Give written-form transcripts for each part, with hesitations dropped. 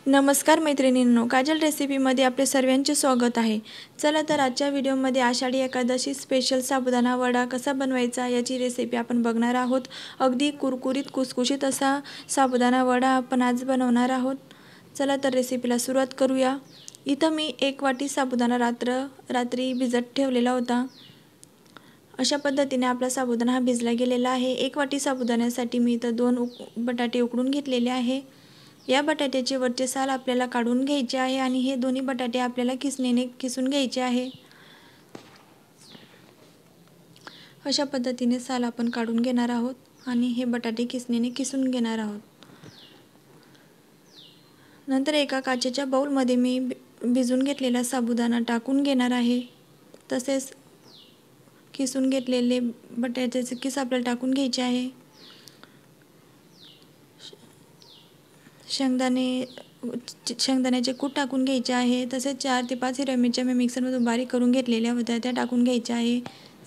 नमस्कार मैत्रिणींनो, काजल रेसिपीमध्ये आपले सर्वांचे स्वागत आहे। चला तर आजच्या व्हिडिओमध्ये आषाढी एकादशी स्पेशल साबुदाणा वडा कसा बनवायचा याची रेसिपी आपण बघणार आहोत। अगदी कुरकुरीत कुसकुशीत असा साबुदाणा वडा आपण आज बनवणार आहोत। चला तर रेसिपीला सुरुवात करूया। इथं मी 1 वाटी साबुदाणा रात्री भिजत ठेवलेला होता। अशा पद्धतीने आपला साबुदाणा हा भिजला गेलेला आहे। 1 वाटी साबुदाण्यासाठी मी इथं 2 बटाटे उकडून घेतलेले आहे। या बटाट्याचे वरचे साल आपल्याला काढून घ्यायचे आहे आणि हे दोन्ही बटाटे आपल्याला किसणीने किसून घ्यायचे आहे। अशा पद्धतीने साल आपण काढून घेणार आहोत आणि हे बटाटे किसणीने किसून घेणार आहोत। नंतर एका काचेच्या बाउलमध्ये मी भिजून घेतलेला साबुदाणा टाकून घेणार आहे। तसेच किसून घेतलेले बटाट्याचे किस आपल्याला टाकून घ्यायचे आहे। शेंगदाण्याचे कूट टाकून घ्यायचे आहे। तसेच 4 ते 5 हिरव्या मिरच्या मी मिक्सरमधून बारीक करून घेतलेल्या होत्या त्या टाकून घ्यायच्या आहे।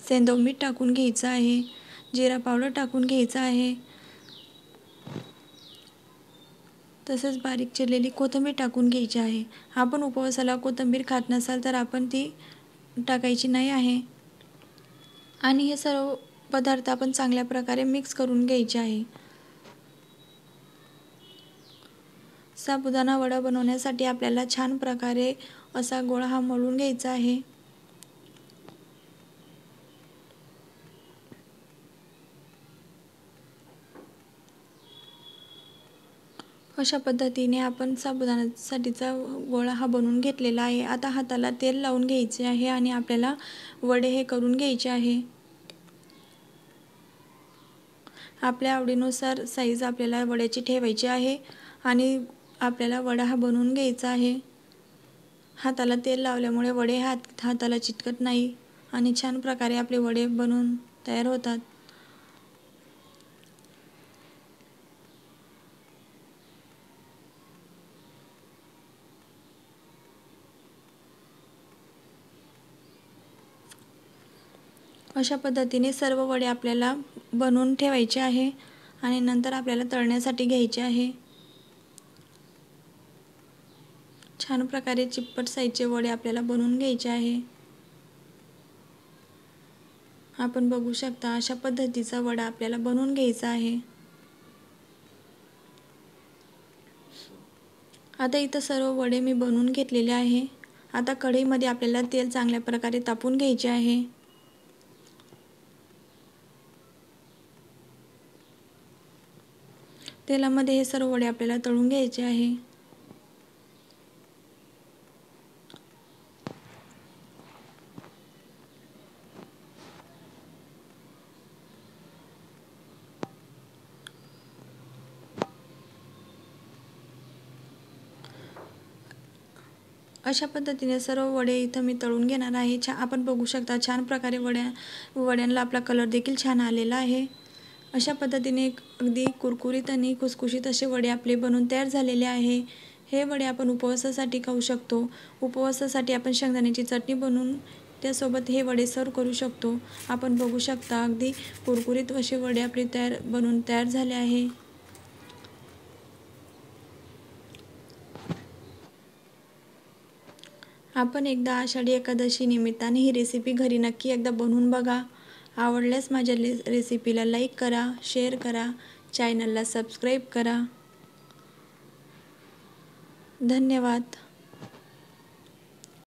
सेंधव मीठ टाकून घ्यायचं आहे। जिरा पावडर टाकून घ्यायचा आहे। तसेच बारीक चिरलेली कोथिंबीर टाकून घ्यायची आहे। आपण उपवासाला कोथिंबीर खात नसाल तर आपण ती टाकायची नाही आहे। आणि हे सर्व पदार्थ आपण चांगल्या प्रकारे मिक्स करून घ्यायचे आहे। साबुदाणा वडा बनवण्यासाठी आपल्याला छान प्रकारे असा गोळा हा मळून घ्यायचा आहे। अशा पद्धतीने आपण साबुदाण्यासाठीचा गोळा हा बनवून घेतलेला आहे। आता हाताला तेल लावून घ्यायचे आहे आणि आपल्याला वडे हे करून घ्यायचे आहे। आपल्या आवडीनुसार साईज आपल्याला वड्याची ठेवायची आहे आणि आपल्याला वडा हा बनवून घ्यायचा आहे। हाताला तेल लावल्यामुळे वडे हाताला चिटकत नाही आणि छान प्रकारे आपले वडे बनून तयार होतात। अशा पद्धतीने सर्व वडे आपल्याला बनवून ठेवायचे आहे आणि नंतर आपल्याला तळण्यासाठी घ्यायचे आहे। छान प्रकारे चिप्पट साईजचे वडे आपल्याला बनवून घ्यायचे आहे। आपण बघू शकता अशा पद्धतीचा वडा आपल्याला बनवून घ्यायचा आहे। आता इथं सर्व वडे मी बनवून घेतलेले आहे। आता कढईमध्ये आपल्याला तेल चांगल्या प्रकारे तापवून घ्यायचे आहे। तेलामध्ये हे सर्व वडे आपल्याला तळून घ्यायचे आहे। अशा पद्धतीने सर्व वडे इथं मी तळून घेणार आहे। आपण बघू शकता छान प्रकारे वड्यांना आपला कलर देखील छान आलेला आहे। अशा पद्धतीने अगदी कुरकुरीत आणि खुसखुशीत असे वडे आपले बनवून तयार झालेले आहे। हे वडे आपण उपवासासाठी खाऊ शकतो। उपवासासाठी आपण शेंगदाण्याची चटणी बनवून त्यासोबत हे वडे सर्व करू शकतो। आपण बघू शकता अगदी कुरकुरीत असे वडे आपले बनवून तयार झाले आहे। आपण एकदा आषाढी एकादशी निमित्ताने ही रेसिपी घरी नक्की एकदा बनवून बघा। आवडल्यास माझ्या रेसिपीला लाईक करा, शेअर करा, चॅनलला सबस्क्राईब करा। धन्यवाद।